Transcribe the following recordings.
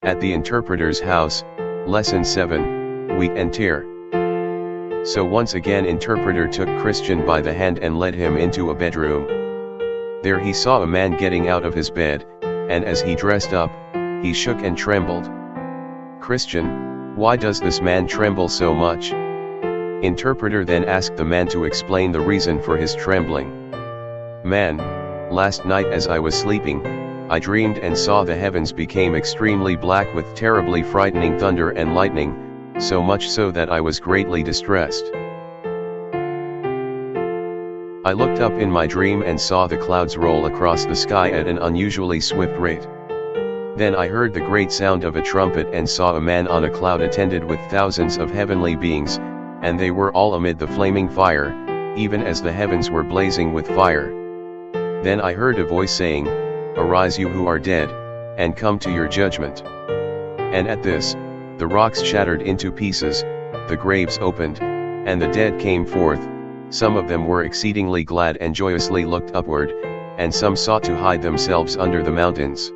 At the interpreter's house, Lesson 7, Wheat and Tare. So once again interpreter took Christian by the hand and led him into a bedroom. There he saw a man getting out of his bed, and as he dressed up, he shook and trembled. Christian, why does this man tremble so much? Interpreter then asked the man to explain the reason for his trembling. Man, last night as I was sleeping, I dreamed and saw the heavens became extremely black with terribly frightening thunder and lightning, so much so that I was greatly distressed. I looked up in my dream and saw the clouds roll across the sky at an unusually swift rate. Then I heard the great sound of a trumpet and saw a man on a cloud attended with thousands of heavenly beings, and they were all amid the flaming fire, even as the heavens were blazing with fire. Then I heard a voice saying, "Arise you who are dead, and come to your judgment." And at this, the rocks shattered into pieces, the graves opened, and the dead came forth. Some of them were exceedingly glad and joyously looked upward, and some sought to hide themselves under the mountains.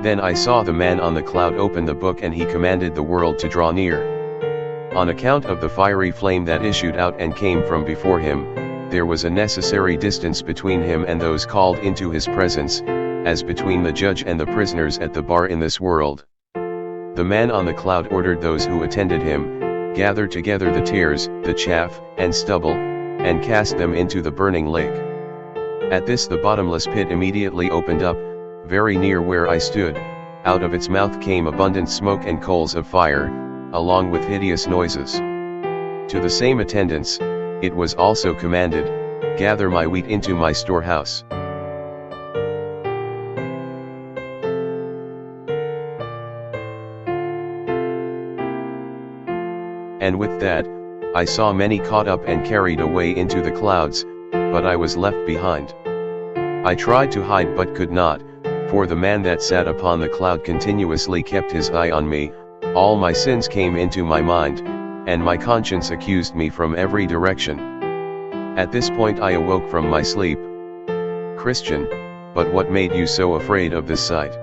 Then I saw the man on the cloud open the book, and he commanded the world to draw near. On account of the fiery flame that issued out and came from before him, there was a necessary distance between him and those called into his presence, as between the judge and the prisoners at the bar in this world. The man on the cloud ordered those who attended him, "Gather together the tares, the chaff, and stubble, and cast them into the burning lake." At this the bottomless pit immediately opened up, very near where I stood. Out of its mouth came abundant smoke and coals of fire, along with hideous noises. To the same attendants, it was also commanded, "Gather my wheat into my storehouse." And with that, I saw many caught up and carried away into the clouds, but I was left behind. I tried to hide but could not, for the man that sat upon the cloud continuously kept his eye on me. All my sins came into my mind, and my conscience accused me from every direction. At this point I awoke from my sleep. Christian, but what made you so afraid of this sight?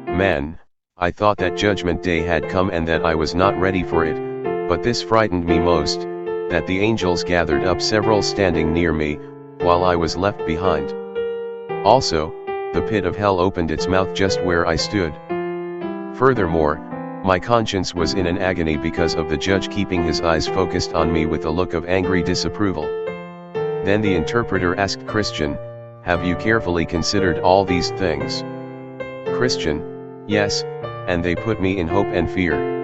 Man, I thought that judgment day had come and that I was not ready for it, but this frightened me most, that the angels gathered up several standing near me, while I was left behind. Also, the pit of hell opened its mouth just where I stood. Furthermore, my conscience was in an agony because of the judge keeping his eyes focused on me with a look of angry disapproval. Then the interpreter asked Christian, "Have you carefully considered all these things?" Christian, "Yes, and they put me in hope and fear."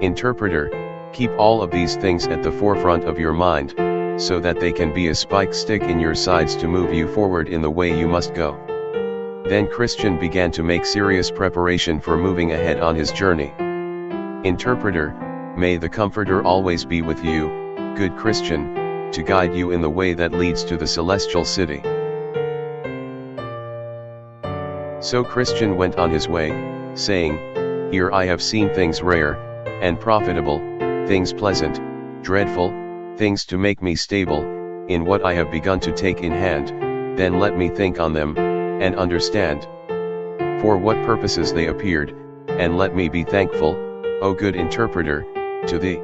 Interpreter, keep all of these things at the forefront of your mind, so that they can be a spike stick in your sides to move you forward in the way you must go. Then Christian began to make serious preparation for moving ahead on his journey. Interpreter, may the Comforter always be with you, good Christian, to guide you in the way that leads to the celestial city. So Christian went on his way, saying, "Here I have seen things rare and profitable, things pleasant, dreadful, things to make me stable, in what I have begun to take in hand, then let me think on them, and understand for what purposes they appeared, and let me be thankful, O good interpreter, to thee."